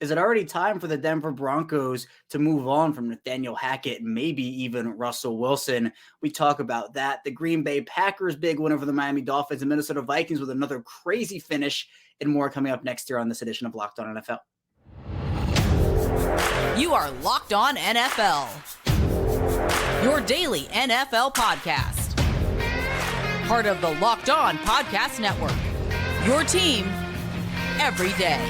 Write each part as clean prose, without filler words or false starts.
Is it already time for the Denver Broncos to move on from Nathaniel Hackett and maybe even Russell Wilson? We talk about that. The Green Bay Packers big win over the Miami Dolphins and Minnesota Vikings with another crazy finish, and more coming up next year on this edition of Locked On NFL. You are Locked On NFL, your daily NFL podcast. Part of the Locked On Podcast Network, your team every day.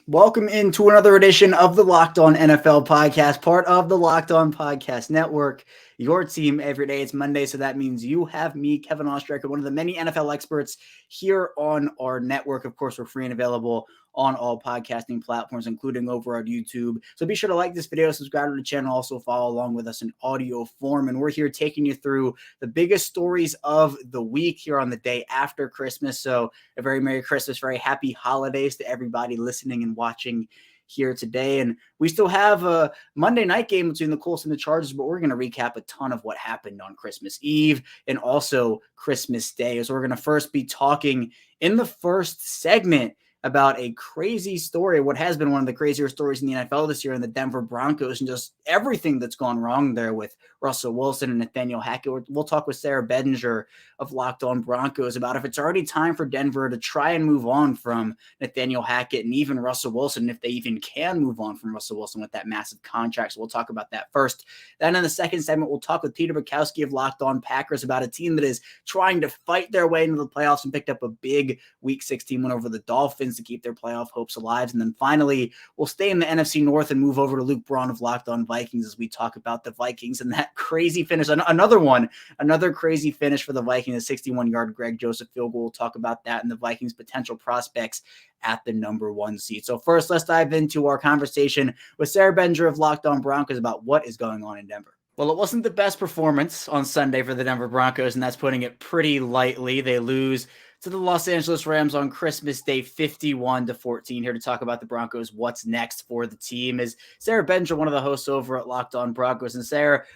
Welcome into another edition of the Locked On NFL podcast, part of the Locked On Podcast Network, your team every day. It's Monday, so that means you have me, Kevin Ostreicher, one of the many NFL experts here on our network. Of course, we're free and available on all podcasting platforms, including over on YouTube. So be sure to like this video, subscribe to the channel, also follow along with us in audio form. And we're here taking you through the biggest stories of the week here on the day after Christmas. So a very Merry Christmas, very happy holidays to everybody listening and watching here today. And we still have a Monday night game between the Colts and the Chargers, but we're going to recap a ton of what happened on Christmas Eve and also Christmas Day. So we're going to first be talking in the first segment about a crazy story, what has been one of the crazier stories in the NFL this year in the Denver Broncos, and just everything that's gone wrong there with Russell Wilson and Nathaniel Hackett. We'll talk with Sayre Bedinger of Locked On Broncos about if it's already time for Denver to try and move on from Nathaniel Hackett and even Russell Wilson, if they even can move on from Russell Wilson with that massive contract. So we'll talk about that first. Then in the second segment, we'll talk with Peter Bukowski of Locked On Packers about a team that is trying to fight their way into the playoffs and picked up a big Week 16 win over the Dolphins to keep their playoff hopes alive. And then finally, we'll stay in the NFC North and move over to Luke Braun of Locked On Vikings as we talk about the Vikings and that crazy finish. Another crazy finish for the Vikings, a 61-yard Greg Joseph field goal. We'll talk about that and the Vikings' potential prospects at the number 1 seed. So first, let's dive into our conversation with Sayre Bedinger of Locked On Broncos about what is going on in Denver. Well, it wasn't the best performance on Sunday for the Denver Broncos, and that's putting it pretty lightly. They lose to the Los Angeles Rams on Christmas Day, 51-14. Here to talk about the Broncos, what's next for the team, is Sayre Bedinger, one of the hosts over at Locked On Broncos. And Sayre,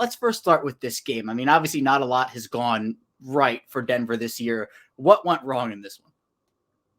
let's first start with this game. I mean, obviously not a lot has gone right for Denver this year. What went wrong in this one?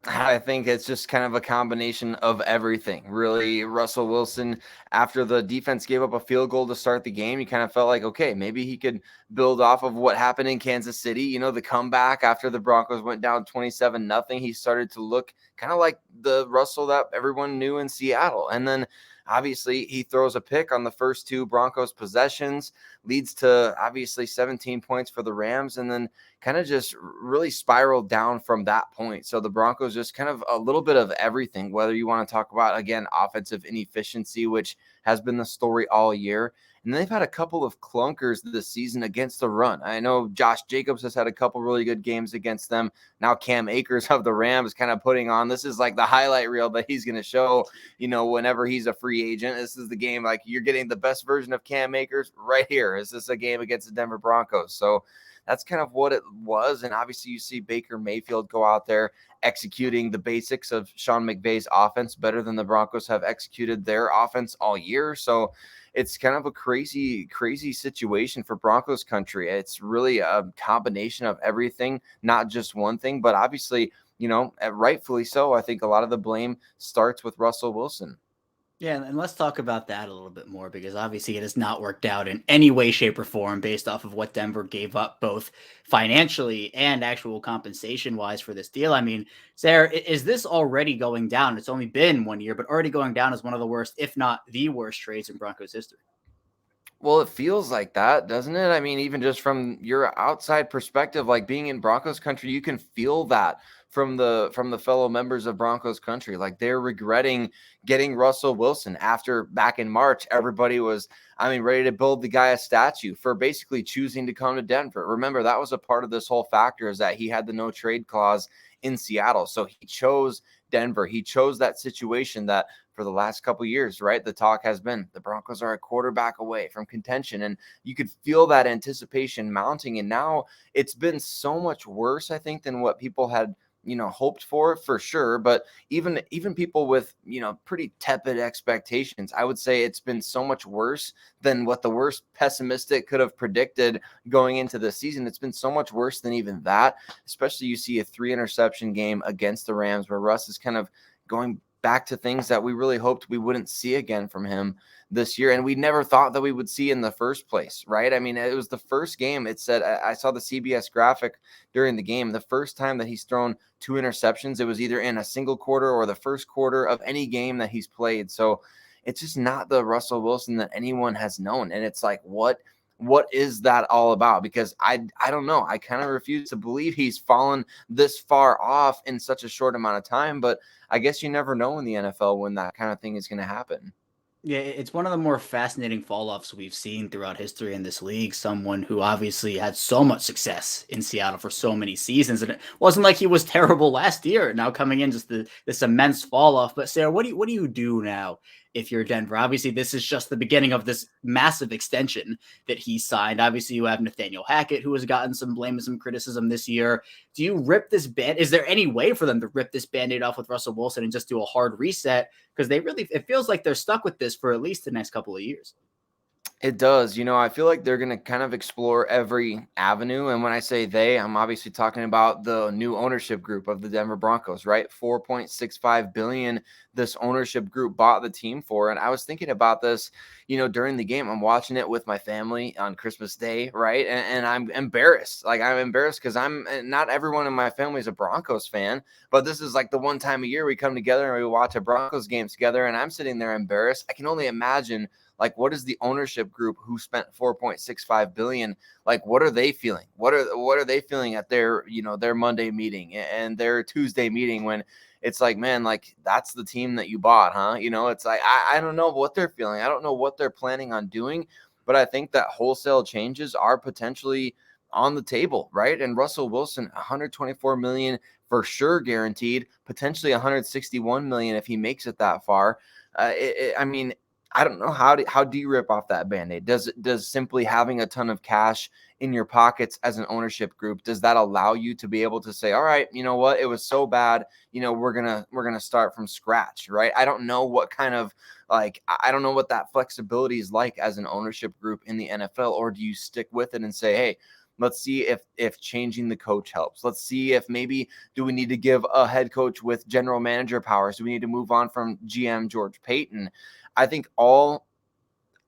I think it's just kind of a combination of everything. Really, Russell Wilson, after the defense gave up a field goal to start the game, you kind of felt like, okay, maybe he could build off of what happened in Kansas City. You know, the comeback after the Broncos went down 27-0, he started to look kind of like the Russell that everyone knew in Seattle. And then obviously, he throws a pick on the first 2 Broncos possessions, leads to obviously 17 points for the Rams, and then kind of just really spiraled down from that point. So the Broncos just kind of a little bit of everything, whether you want to talk about, again, offensive inefficiency, which has been the story all year. And they've had a couple of clunkers this season against the run. I know Josh Jacobs has had a couple really good games against them. Now Cam Akers of the Rams kind of putting on, this is like the highlight reel that he's going to show, you know, whenever he's a free agent. This is the game, like, you're getting the best version of Cam Akers right here. Is this a game against the Denver Broncos? So that's kind of what it was. And obviously you see Baker Mayfield go out there executing the basics of Sean McVay's offense better than the Broncos have executed their offense all year. So it's kind of a crazy situation for Broncos country. It's really a combination of everything, not just one thing, but obviously, you know, rightfully so. I think a lot of the blame starts with Russell Wilson. Yeah, and let's talk about that a little bit more, because obviously it has not worked out in any way, shape, or form based off of what Denver gave up, both financially and actual compensation-wise for this deal. I mean, Sayre, is this already going down? It's only been 1 year, but already going down as one of the worst, if not the worst, trades in Broncos history. Well, it feels like that, doesn't it? I mean, even just from your outside perspective, like being in Broncos country, you can feel that from the fellow members of Broncos country. Like, they're regretting getting Russell Wilson after back in March. Everybody was, I mean, ready to build the guy a statue for basically choosing to come to Denver. Remember, that was a part of this whole factor, is that he had the no trade clause in Seattle. So he chose Denver. He chose that situation that for the last couple of years, right, the talk has been the Broncos are a quarterback away from contention, and you could feel that anticipation mounting. And now it's been so much worse, I think, than what people had hoped for sure. But even people with, pretty tepid expectations, I would say it's been so much worse than what the worst pessimistic could have predicted going into the season. It's been so much worse than even that, especially you see a 3 interception game against the Rams where Russ is kind of going back to things that we really hoped we wouldn't see again from him this year. And we never thought that we would see in the first place, right? I mean, it was the first game. It said, I saw the CBS graphic during the game, the first time that he's thrown 2 interceptions, it was either in a single quarter or the first quarter of any game that he's played. So it's just not the Russell Wilson that anyone has known. And it's like, what is that all about? Because I don't know. I kind of refuse to believe he's fallen this far off in such a short amount of time. But I guess you never know in the NFL when that kind of thing is going to happen. Yeah, it's one of the more fascinating fall-offs we've seen throughout history in this league. Someone who obviously had so much success in Seattle for so many seasons, and it wasn't like he was terrible last year. Now coming in, just this immense fall-off. But Sayre, what do you do now if you're Denver? Obviously, this is just the beginning of this massive extension that he signed. Obviously, you have Nathaniel Hackett, who has gotten some blame and some criticism this year. Do you rip this band? Is there any way for them to rip this Band-Aid off with Russell Wilson and just do a hard reset? Because it feels like they're stuck with this for at least the next couple of years. It does. I feel like they're going to kind of explore every avenue. And when I say they, I'm obviously talking about the new ownership group of the Denver Broncos, right? $4.65 billion this ownership group bought the team for. And I was thinking about this, during the game. I'm watching it with my family on Christmas Day, right? And I'm embarrassed. Like, I'm embarrassed because not everyone in my family is a Broncos fan, but this is like the one time a year we come together and we watch a Broncos game together. And I'm sitting there embarrassed. I can only imagine, like, what is the ownership group who spent $4.65 billion? Like, what are they feeling? What are they feeling at their, their Monday meeting and their Tuesday meeting when it's like, man, like, that's the team that you bought, huh? It's like, I don't know what they're feeling. I don't know what they're planning on doing, but I think that wholesale changes are potentially on the table, right? And Russell Wilson, $124 million for sure guaranteed, potentially $161 million if he makes it that far. I mean, I don't know how do you rip off that Band-Aid? Does simply having a ton of cash in your pockets as an ownership group, does that allow you to be able to say, all right, you know what, it was so bad, we're gonna start from scratch, right? I don't know what kind of, like, I don't know what that flexibility is like as an ownership group in the NFL. Or do you stick with it and say, hey, let's see if changing the coach helps. Let's see if maybe do we need to give a head coach with general manager powers? Do we need to move on from GM George Payton? I think all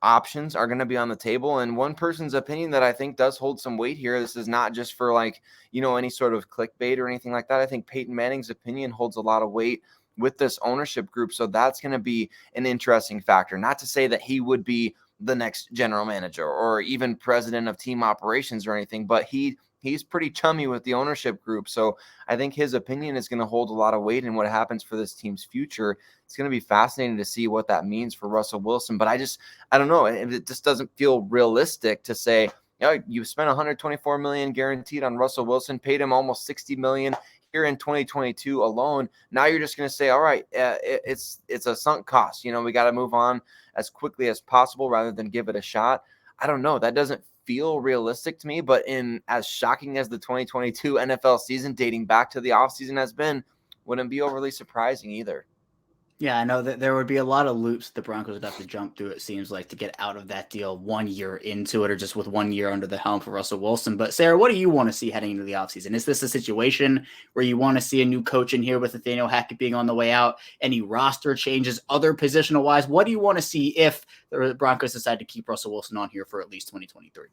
options are going to be on the table. And one person's opinion that I think does hold some weight here, this is not just for, like, any sort of clickbait or anything like that. I think Peyton Manning's opinion holds a lot of weight with this ownership group. So that's going to be an interesting factor. Not to say that he would be the next general manager or even president of team operations or anything, but he's pretty chummy with the ownership group. So I think his opinion is going to hold a lot of weight in what happens for this team's future. It's going to be fascinating to see what that means for Russell Wilson. But I don't know. It just doesn't feel realistic to say, you spent $124 million guaranteed on Russell Wilson, paid him almost $60 million here in 2022 alone. Now you're just going to say, all right, it's a sunk cost. We got to move on as quickly as possible rather than give it a shot. I don't know. That doesn't feel realistic to me, but in as shocking as the 2022 NFL season dating back to the offseason has been, wouldn't be overly surprising either. Yeah, I know that there would be a lot of loops the Broncos would have to jump through, it seems like, to get out of that deal 1 year into it, or just with 1 year under the helm for Russell Wilson. But Sayre, what do you want to see heading into the offseason? Is this a situation where you want to see a new coach in here with Nathaniel Hackett being on the way out? Any roster changes, other positional wise? What do you want to see if the Broncos decide to keep Russell Wilson on here for at least 2023?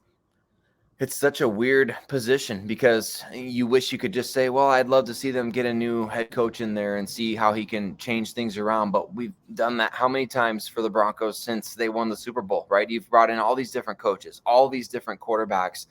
It's such a weird position because you wish you could just say, well, I'd love to see them get a new head coach in there and see how he can change things around. But we've done that how many times for the Broncos since they won the Super Bowl, right? You've brought in all these different coaches, all these different quarterbacks.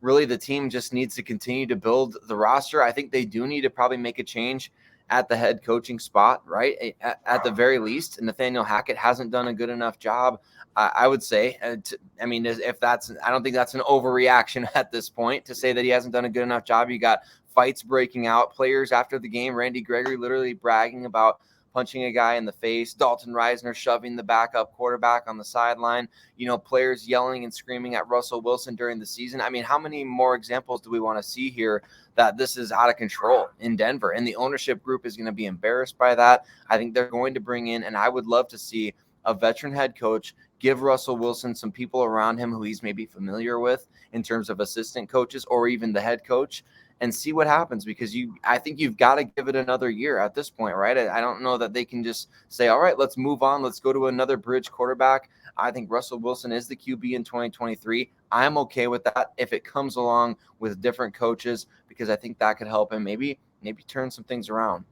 Really, the team just needs to continue to build the roster. I think they do need to probably make a change at the head coaching spot, right? At the very least, Nathaniel Hackett hasn't done a good enough job, I would say. I don't think that's an overreaction at this point to say that he hasn't done a good enough job. You got fights breaking out, players after the game, Randy Gregory literally bragging about punching a guy in the face, Dalton Reisner shoving the backup quarterback on the sideline, players yelling and screaming at Russell Wilson during the season. I mean, how many more examples do we want to see here that this is out of control in Denver? And the ownership group is going to be embarrassed by that. I think they're going to bring in, and I would love to see a veteran head coach give Russell Wilson some people around him who he's maybe familiar with in terms of assistant coaches or even the head coach, and see what happens, because I think you've got to give it another year at this point, right? I don't know that they can just say, all right, let's move on. Let's go to another bridge quarterback. I think Russell Wilson is the QB in 2023. I'm okay with that if it comes along with different coaches, because I think that could help him maybe turn some things around.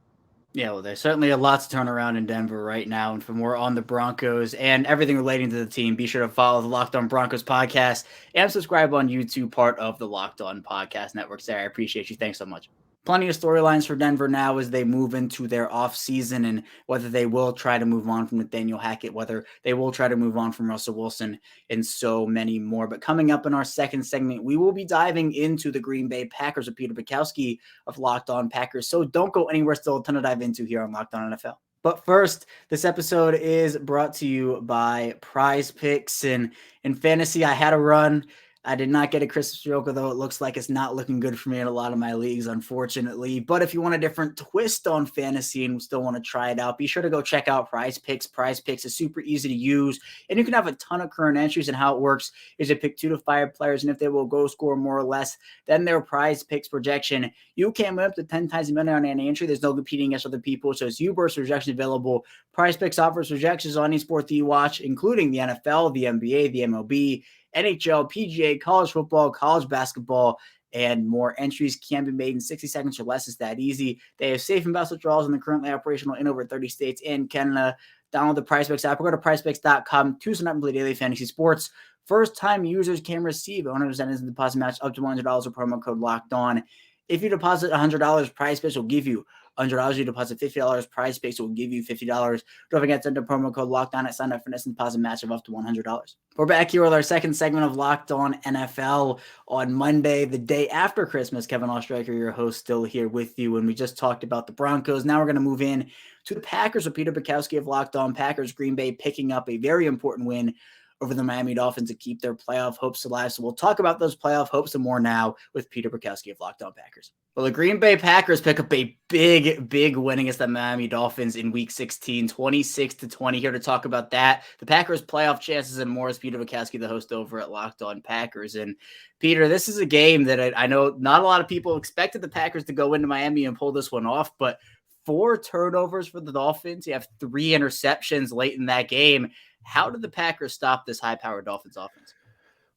Yeah, well, there's certainly a lot to turn around in Denver right now. And for more on the Broncos and everything relating to the team, be sure to follow the Locked On Broncos podcast and subscribe on YouTube, part of the Locked On Podcast Network. Sarah, I appreciate you. Thanks so much. Plenty of storylines for Denver now as they move into their off season, and whether they will try to move on from Nathaniel Hackett, whether they will try to move on from Russell Wilson, and so many more. But coming up in our second segment, we will be diving into the Green Bay Packers with Peter Bukowski of Locked On Packers. So don't go anywhere. Still a ton to dive into here on Locked On NFL. But first, this episode is brought to you by PrizePicks. And in fantasy, I had a run. I did not get a Christmas Joker, though it looks like it's not looking good for me in a lot of my leagues, unfortunately. But if you want a different twist on fantasy and still want to try it out, be sure to go check out PrizePicks. PrizePicks is super easy to use, and you can have a ton of current entries. And how it works is you pick 2 to 5 players, and if they will go score more or less than their PrizePicks projection, you can win up to 10 times the money on any entry. There's no competing against other people, so it's you versus projections available. PrizePicks offers projections on any sport that you watch, including the NFL, the NBA, the MLB, NHL, PGA, college football, college basketball, and more. Entries can be made in 60 seconds or less. It's that easy. They have safe and best withdrawals, and they're currently operational in over 30 states and Canada. Download the PrizePicks app or go to PrizePicks.com to sign up and play daily fantasy sports. First-time users can receive 100% instant deposit match up to $100 with promo code Locked On. If you deposit $100, PrizePicks will give you $100. You deposit $50, PrizePicks will give you $50. Don't forget to enter promo code Locked On at sign up for an instant deposit match of up to $100. We're back here with our second segment of Locked On NFL on Monday, the day after Christmas. Kevin Ostreicher, your host, still here with you, and we just talked about the Broncos. Now we're going to move in to the Packers with Peter Bukowski of Locked On Packers. Green Bay picking up a very important win over the Miami Dolphins to keep their playoff hopes alive. So we'll talk about those playoff hopes and more now with Peter Bukowski of Locked On Packers. Well, the Green Bay Packers pick up a big win against the Miami Dolphins in Week 16, 26-20. Here to talk about that, the Packers' playoff chances and more, is Peter Bukowski, the host over at Locked On Packers. And Peter, this is a game that I know not a lot of people expected the Packers to go into Miami and pull this one off, but 4 turnovers for the Dolphins. You have 3 interceptions late in that game. How did the Packers stop this high-powered Dolphins offense?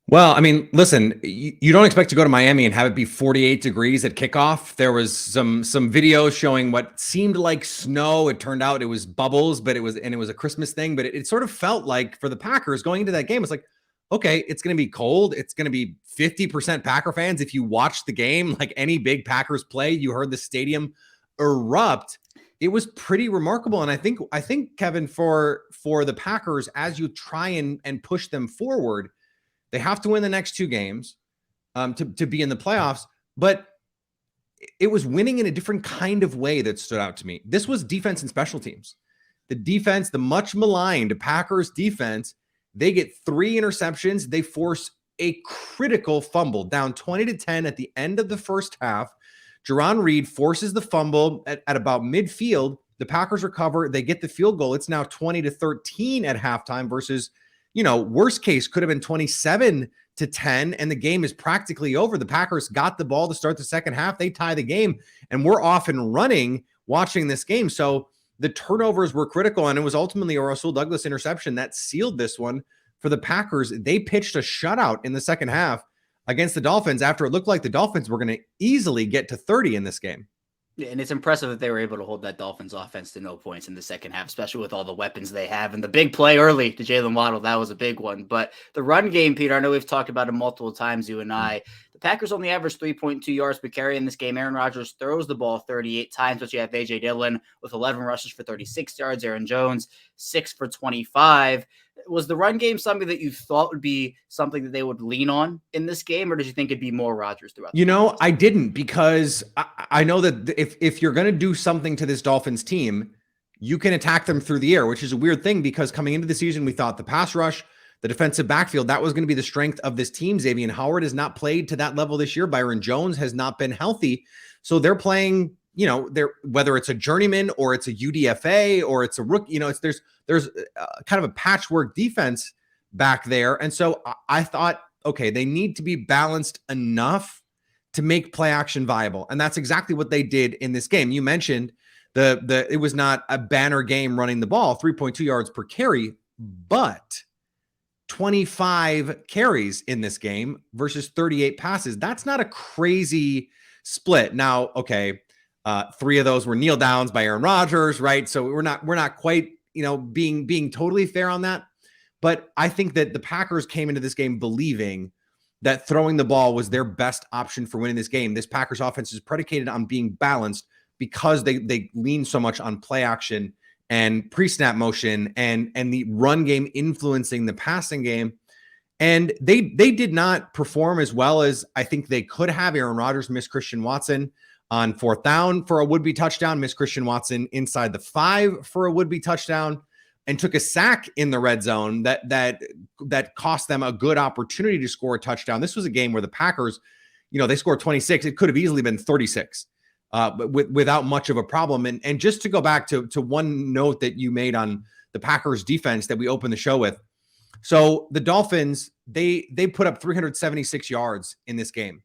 Well, I mean, listen, you don't expect to go to Miami and have it be 48 degrees at kickoff. There was some videos showing what seemed like snow. It turned out it was bubbles, but it was a Christmas thing. But it sort of felt like for the Packers going into that game, it's like, okay, it's going to be cold. It's going to be 50% Packer fans. If you watched the game, like any big Packers play, you heard the stadium erupt. It was pretty remarkable. And I think Kevin, for the Packers, as you try and push them forward, they have to win the next 2 games to be in the playoffs. But it was winning in a different kind of way that stood out to me. This was defense and special teams. The defense, the much maligned Packers defense, they get 3 interceptions. They force a critical fumble down 20-10 at the end of the first half. Jerron Reed forces the fumble at about midfield. The Packers recover. They get the field goal. It's now 20-13 at halftime versus, worst case could have been 27-10, and the game is practically over. The Packers got the ball to start the second half. They tie the game, and we're off and running watching this game. So the turnovers were critical, and it was ultimately a Rasul Douglas interception that sealed this one for the Packers. They pitched a shutout in the second half against the Dolphins after it looked like the Dolphins were going to easily get to 30 in this game. Yeah, and it's impressive that they were able to hold that Dolphins offense to no points in the second half, especially with all the weapons they have. And the big play early to Jalen Waddle, that was a big one. But the run game, Peter, I know we've talked about it multiple times, you and I. The Packers only averaged 3.2 yards per carry in this game. Aaron Rodgers throws the ball 38 times, but you have A.J. Dillon with 11 rushes for 36 yards. Aaron Jones, 6 for 25. Was the run game something that you thought would be something that they would lean on in this game, or did you think it'd be more Rodgers throughout the game? I didn't, because I know that if you're going to do something to this Dolphins team, you can attack them through the air, which is a weird thing because coming into the season, we thought the pass rush, the defensive backfield, that was going to be the strength of this team. Xavier Howard has not played to that level this year. Byron Jones has not been healthy. So they're playing, whether it's a journeyman or it's a UDFA or it's a rookie, there's kind of a patchwork defense back there. And so I thought, okay, they need to be balanced enough to make play action viable. And that's exactly what they did in this game. You mentioned it was not a banner game running the ball, 3.2 yards per carry, but 25 carries in this game versus 38 passes. That's not a crazy split. Now, okay, 3 of those were kneel downs by Aaron Rodgers, right? So we're not quite, being totally fair on that. But I think that the Packers came into this game believing that throwing the ball was their best option for winning this game. This Packers offense is predicated on being balanced because they lean so much on play action and pre-snap motion and the run game influencing the passing game. And they did not perform as well as I think they could have. Aaron Rodgers missed Christian Watson on 4th down for a would-be touchdown, missed Christian Watson inside the 5 for a would-be touchdown, and took a sack in the red zone that cost them a good opportunity to score a touchdown. This was a game where the Packers, they scored 26. It could have easily been 36 but without much of a problem. And just to go back to one note that you made on the Packers defense that we opened the show with. So the Dolphins, they put up 376 yards in this game.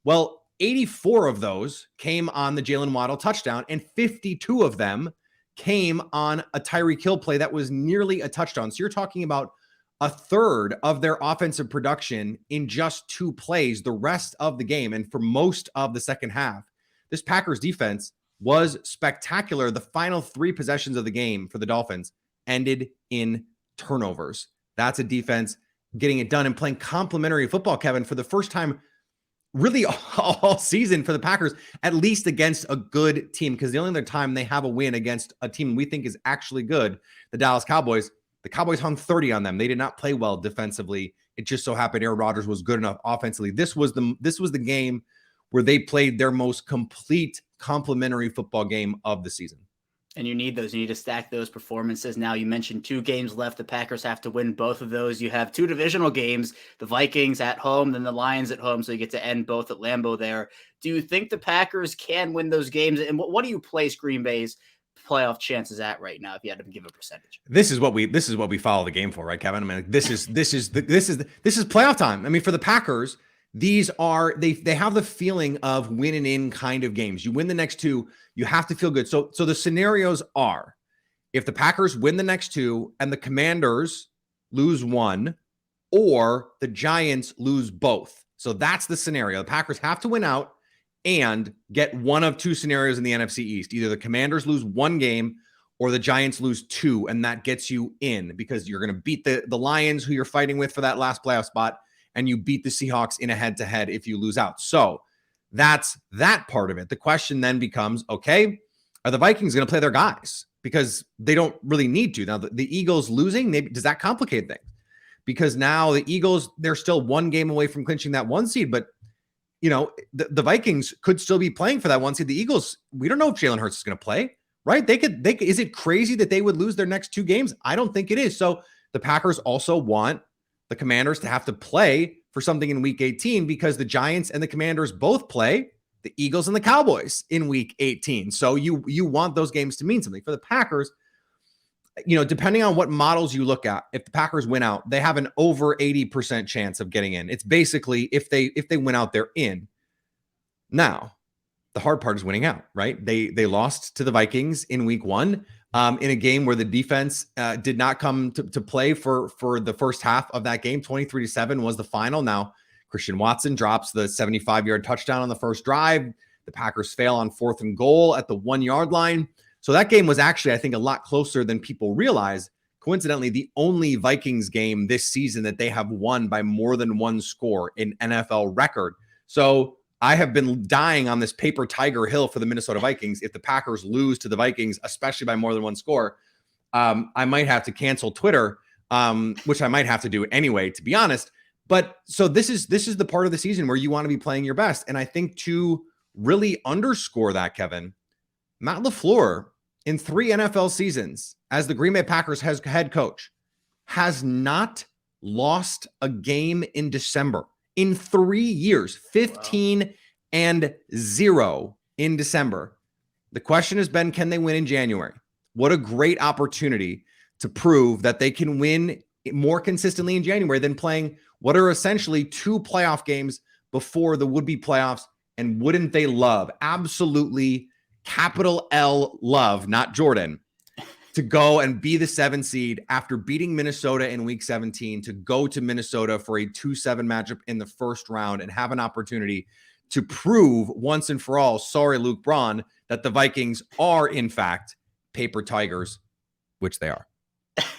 Well, 84 of those came on the Jalen Waddle touchdown, and 52 of them came on a Tyreek Hill play that was nearly a touchdown. So you're talking about a third of their offensive production in just 2 plays the rest of the game. And for most of the second half, this Packers defense was spectacular. The final 3 possessions of the game for the Dolphins ended in turnovers. That's a defense getting it done and playing complementary football, Kevin, for the first time really all season for the Packers, at least against a good team, because the only other time they have a win against a team we think is actually good, the Dallas Cowboys, the Cowboys hung 30 on them. They did not play well defensively. It just so happened Aaron Rodgers was good enough offensively. This was the game where they played their most complete complementary football game of the season. And you need those. You need to stack those performances. Now, you mentioned 2 games left. The Packers have to win both of those. You have 2 divisional games, the Vikings at home, then the Lions at home. So you get to end both at Lambeau there. Do you think the Packers can win those games? And what do you place Green Bay's playoff chances at right now, if you had to give a percentage? This is what we follow the game for, right, Kevin? I mean, this is playoff time. I mean, for the Packers, these are they have the feeling of win and in kind of games. You win the next 2, you have to feel good. So the scenarios are, if the Packers win the next 2 and the Commanders lose 1, or the Giants lose both. So that's the scenario. The Packers have to win out and get one of 2 scenarios in the NFC East. Either the Commanders lose 1 game or the Giants lose 2, and that gets you in because you're going to beat the Lions, who you're fighting with for that last playoff spot, and you beat the Seahawks in a head-to-head if you lose out. So that's that part of it. The question then becomes, okay, are the Vikings going to play their guys? Because they don't really need to. Now, the Eagles losing, does that complicate things? Because now the Eagles, they're still 1 game away from clinching that 1 seed, but the Vikings could still be playing for that 1 seed. The Eagles, we don't know if Jalen Hurts is going to play, right? They could, is it crazy that they would lose their next 2 games? I don't think it is. So the Packers also want the Commanders to have to play for something in week 18 because the Giants and the Commanders both play the Eagles and the Cowboys in week 18. So you want those games to mean something. For the Packers, depending on what models you look at, if the Packers win out, they have an over 80% chance of getting in. It's basically if they win out, they're in. Now, the hard part is winning out, right? They lost to the Vikings in week 1. In a game where the defense did not come to play for the first half of that game. 23-7 was the final. Now, Christian Watson drops the 75-yard touchdown on the first drive. The Packers fail on 4th and goal at the 1-yard line. So that game was actually, I think, a lot closer than people realize. Coincidentally, the only Vikings game this season that they have won by more than 1 score in NFL record. So I have been dying on this paper tiger hill for the Minnesota Vikings. If the Packers lose to the Vikings, especially by more than 1 score, I might have to cancel Twitter, which I might have to do anyway, to be honest. But so this is the part of the season where you want to be playing your best. And I think to really underscore that, Kevin, Matt LaFleur in 3 NFL seasons as the Green Bay Packers head coach has not lost a game in December. In 3 years, 15-0 in December. The question has been, can they win in January? What a great opportunity to prove that they can win more consistently in January than playing what are essentially 2 playoff games before the would-be playoffs. And wouldn't they love, absolutely capital L love, not Jordan, to go and be the 7 seed after beating Minnesota in week 17, to go to Minnesota for a 2-7 matchup in the first round and have an opportunity to prove once and for all, sorry, Luke Braun, that the Vikings are in fact paper tigers, which they are.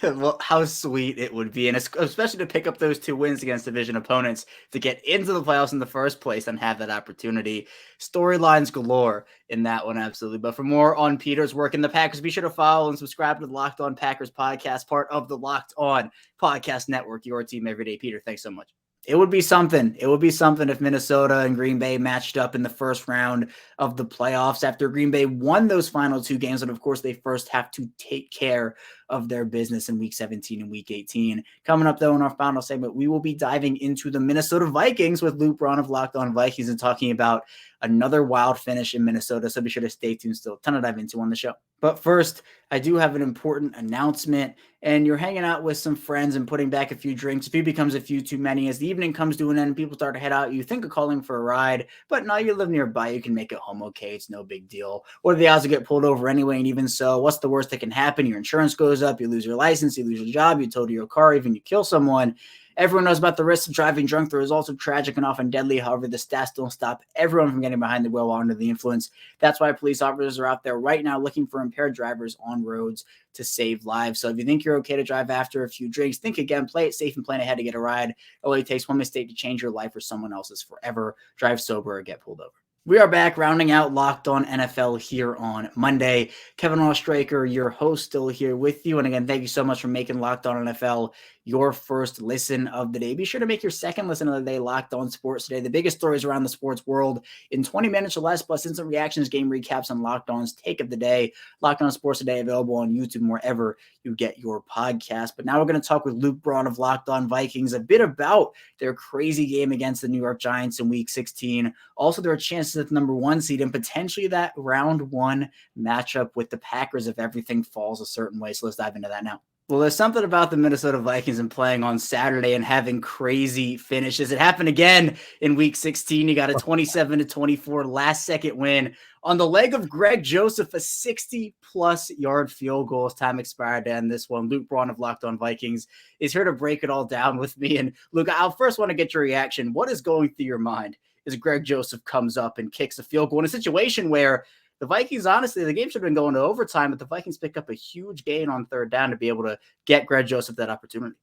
Well, how sweet it would be, and especially to pick up those 2 wins against division opponents to get into the playoffs in the first place and have that opportunity. Storylines galore in that one, absolutely. But for more on Peter's work in the Packers, be sure to follow and subscribe to the Locked On Packers podcast, part of the Locked On Podcast Network, your team every day. Peter, thanks so much. It would be something. It would be something if Minnesota and Green Bay matched up in the first round of the playoffs after Green Bay won those final 2 games. And of course, they first have to take care of their business in week 17 and week 18. Coming up, though, in our final segment, we will be diving into the Minnesota Vikings with Luke Braun of Locked On Vikings and talking about another wild finish in Minnesota. So be sure to stay tuned. Still a ton to dive into on the show. But first, I do have an important announcement, and you're hanging out with some friends and putting back a few drinks. A few becomes a few too many. As the evening comes to an end, people start to head out. You think of calling for a ride, but now you live nearby. You can make it home okay. It's no big deal. What are the odds to get pulled over anyway? And even so, what's the worst that can happen? Your insurance goes up, you lose your license, you lose your job, you total your car, even you kill someone. Everyone knows about the risks of driving drunk. The results are tragic and often deadly. However, the stats don't stop everyone from getting behind the wheel while under the influence. That's why police officers are out there right now looking for impaired drivers on roads to save lives. So if you think you're okay to drive after a few drinks, think again, play it safe and plan ahead to get a ride. It only takes one mistake to change your life or someone else's forever. Drive sober or get pulled over. We are back rounding out Locked On NFL here on Monday. Kevin Ostraker, your host, still here with you. And again, thank you so much for making Locked On NFL your first listen of the day. Be sure to make your second listen of the day Locked On Sports Today. The biggest stories around the sports world in 20 minutes or less, plus instant reactions, game recaps, and Locked On's take of the day. Locked On Sports Today available on YouTube and wherever you get your podcast. But now we're going to talk with Luke Braun of Locked On Vikings a bit about their crazy game against the New York Giants in Week 16. Also, there are chances at the number 1 seed and potentially that round 1 matchup with the Packers if everything falls a certain way. So let's dive into that now. Well, there's something about the Minnesota Vikings and playing on Saturday and having crazy finishes. It happened again in Week 16. You got a 27-24 last-second win on the leg of Greg Joseph, a 60-plus yard field goal as time expired to end this one. Luke Braun of Locked On Vikings is here to break it all down with me. And Luke, I'll first want to get your reaction. What is going through your mind as Greg Joseph comes up and kicks a field goal in a situation where the Vikings, honestly, the game should have been going to overtime, but the Vikings pick up a huge gain on third down to be able to get Greg Joseph that opportunity?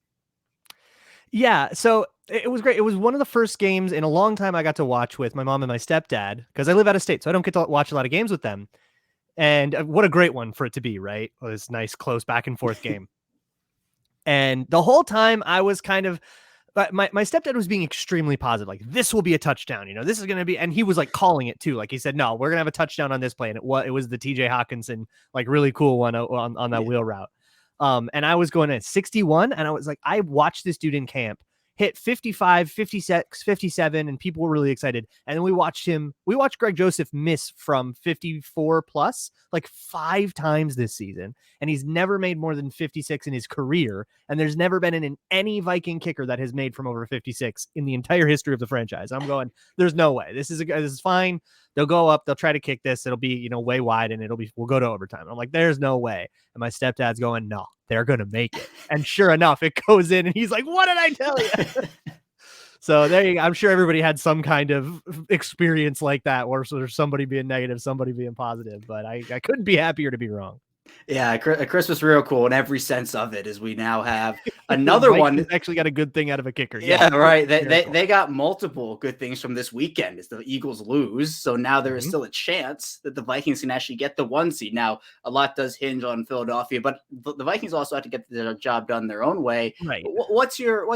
Yeah, so it was great. It was one of the first games in a long time I got to watch with my mom and my stepdad because I live out of state, so I don't get to watch a lot of games with them. And what a great one for it to be, right? This nice, close back and forth game. And the whole time I was kind of, but my stepdad was being extremely positive. Like, this will be a touchdown. You know, this is going to be, and he was like calling it too. Like he said, no, we're going to have a touchdown on this play. And it was the TJ Hawkinson, like really cool one on that wheel route. And I was going at 61 and I was like, I watched this dude in camp hit 55, 56, 57, and people were really excited. And then we watched Greg Joseph miss from 54 plus like 5 times this season. And he's never made more than 56 in his career. And there's never been any Viking kicker that has made from over 56 in the entire history of the franchise. I'm going, there's no way. This is fine. They'll go up, they'll try to kick this. It'll be, way wide and we'll go to overtime. I'm like, there's no way. And my stepdad's going, no, they're going to make it. And sure enough, it goes in and he's like, what did I tell you? So there you go. I'm sure everybody had some kind of experience like that where there's somebody being negative, somebody being positive, but I couldn't be happier to be wrong. Yeah, a Christmas real cool in every sense of it, as we now have another one. Actually got a good thing out of a kicker. Yeah, right. Cool. They got multiple good things from this weekend as the Eagles lose. So now there is still a chance that the Vikings can actually get the 1 seed. Now, a lot does hinge on Philadelphia, but the Vikings also have to get their job done their own way. Right. What's your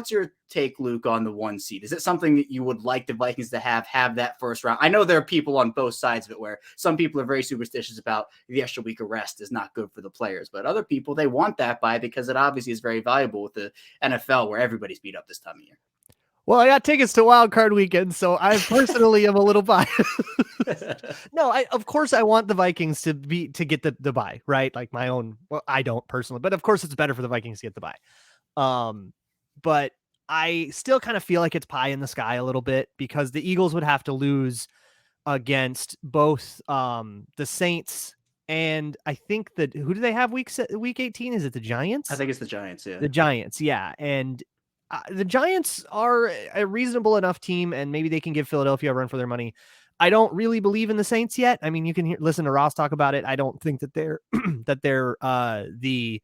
take, Luke, on the 1 seed? Is it something that you would like the Vikings to have that first round? I know there are people on both sides of it where some people are very superstitious about the extra week of rest is not good for the players, but other people, they want that bye because it obviously is very valuable with the NFL where everybody's beat up this time of year. Well, I got tickets to Wild Card Weekend, so I personally am a little biased. No, of course I want the Vikings to get the bye, right? Like my own. Well, I don't personally, but of course it's better for the Vikings to get the bye. But I still kind of feel like it's pie in the sky a little bit because the Eagles would have to lose against both the Saints and I think that who do they have week 18? Is it the Giants? I think it's the Giants. Yeah, the Giants. Yeah, and the Giants are a reasonable enough team, and maybe they can give Philadelphia a run for their money. I don't really believe in the Saints yet. I mean, you can listen to Ross talk about it. I don't think that they're the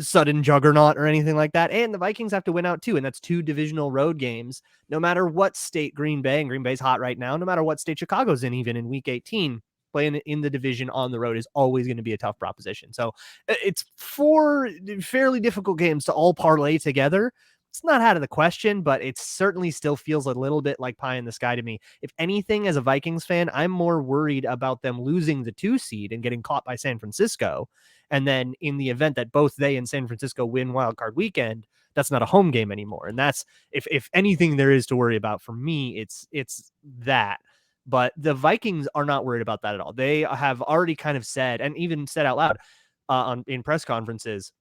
sudden juggernaut or anything like that. And the Vikings have to win out too, and that's 2 divisional road games. No matter what state Green Bay's hot right now, no matter what state Chicago's in, even in week 18, playing in the division on the road is always going to be a tough proposition. So it's 4 fairly difficult games to all parlay together. It's not out of the question, but it certainly still feels a little bit like pie in the sky to me. If anything, as a Vikings fan, I'm more worried about them losing the 2 seed and getting caught by San Francisco. And then in the event that both they and San Francisco win Wild Card Weekend, that's not a home game anymore. And that's, if anything there is to worry about for me, it's that. But the Vikings are not worried about that at all. They have already kind of said, and even said out loud in press conferences,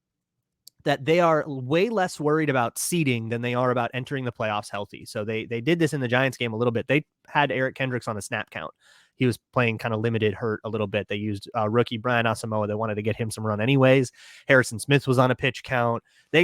that they are way less worried about seeding than they are about entering the playoffs healthy. So they did this in the Giants game a little bit. They had Eric Kendricks on a snap count. He was playing kind of limited hurt a little bit. They used rookie Brian Asamoah. They wanted to get him some run anyways. Harrison Smith was on a pitch count. They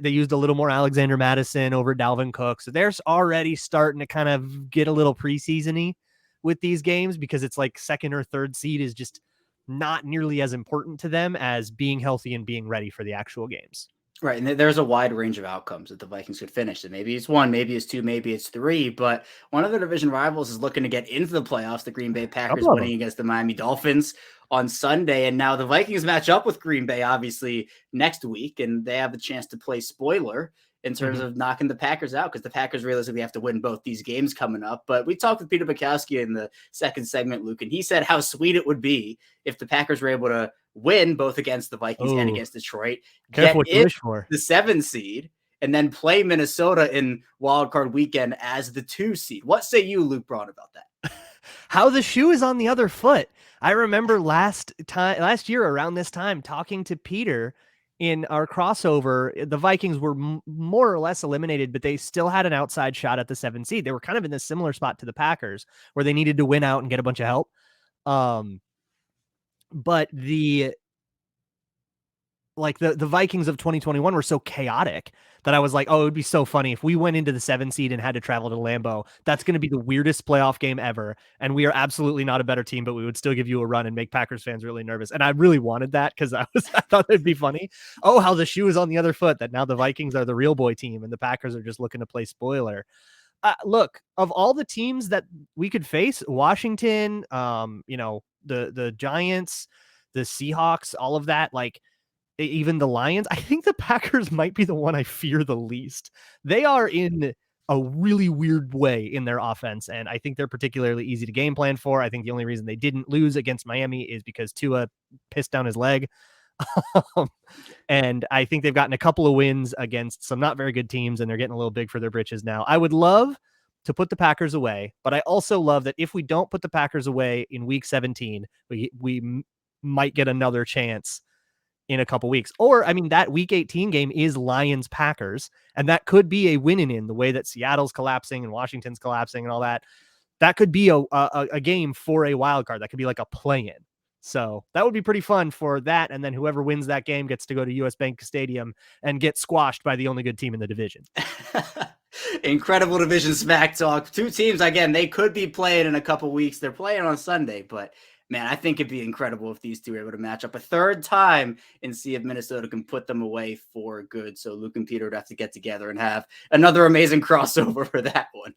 used a little more Alexander Madison over Dalvin Cook. So they're already starting to kind of get a little preseason-y with these games because it's like 2nd or 3rd seed is just not nearly as important to them as being healthy and being ready for the actual games. Right. And there's a wide range of outcomes that the Vikings could finish. And maybe it's 1, maybe it's 2, maybe it's 3. But one of the division rivals is looking to get into the playoffs. The Green Bay Packers winning against the Miami Dolphins on Sunday. And now the Vikings match up with Green Bay, obviously, next week. And they have the chance to play spoiler in terms of knocking the Packers out because the Packers realistically have to win both these games coming up. But we talked with Peter Bukowski in the second segment, Luke, and he said how sweet it would be if the Packers were able to win both against the Vikings and against Detroit, Careful what you wish for. The 7 seed, and then play Minnesota in Wild Card Weekend as the 2 seed. What say you, Luke Braun, about that? How the shoe is on the other foot. I remember last year around this time talking to Peter in our crossover. The Vikings were more or less eliminated, but they still had an outside shot at the 7 seed. They were kind of in this similar spot to the Packers where they needed to win out and get a bunch of help. But the Vikings of 2021 were so chaotic that I was like, oh, it would be so funny if we went into the 7 seed and had to travel to Lambeau. That's going to be the weirdest playoff game ever. And we are absolutely not a better team, but we would still give you a run and make Packers fans really nervous. And I really wanted that because I thought it'd be funny. Oh, how the shoe is on the other foot, that now the Vikings are the real boy team and the Packers are just looking to play spoiler. Look, of all the teams that we could face, Washington, the Giants, the Seahawks, all of that, like even the Lions, I think the Packers might be the one I fear the least. They are in a really weird way in their offense, and I think they're particularly easy to game plan for. I think the only reason they didn't lose against Miami is because Tua pissed down his leg. And I think they've gotten a couple of wins against some not very good teams, and they're getting a little big for their britches now. I would love to put the Packers away, but I also love that if we don't put the Packers away in week 17, we might get another chance in a couple weeks. Or, I mean, that week 18 game is Lions Packers, and that could be a win in the way that Seattle's collapsing and Washington's collapsing and all that. That could be a game for a wild card. That could be like a play-in. So that would be pretty fun for that. And then whoever wins that game gets to go to US Bank Stadium and get squashed by the only good team in the division. Incredible division smack talk. 2 teams, again, they could be playing in a couple weeks. They're playing on Sunday, but Man, I think it'd be incredible if these two are able to match up a third time and see if Minnesota can put them away for good. So Luke and Peter would have to get together and have another amazing crossover for that one.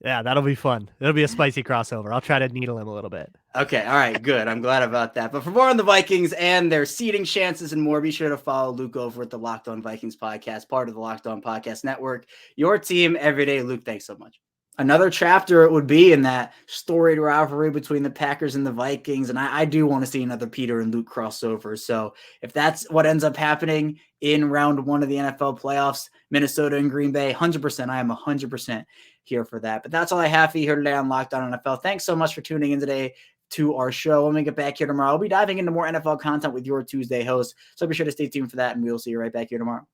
Yeah, that'll be fun. It'll be a spicy crossover. I'll try to needle him a little bit. Okay, all right, good. I'm glad about that. But for more on the Vikings and their seeding chances and more, be sure to follow Luke over at the Locked On Vikings podcast, part of the Locked On Podcast Network. Your team every day. Luke, thanks so much. Another chapter it would be in that storied rivalry between the Packers and the Vikings. And I do want to see another Peter and Luke crossover. So if that's what ends up happening in round one of the NFL playoffs, Minnesota and Green Bay, 100%, I am 100% here for that. But that's all I have for you here today on Locked On NFL. Thanks so much for tuning in today to our show. When we get back here tomorrow, I'll be diving into more NFL content with your Tuesday host. So be sure to stay tuned for that, and we'll see you right back here tomorrow.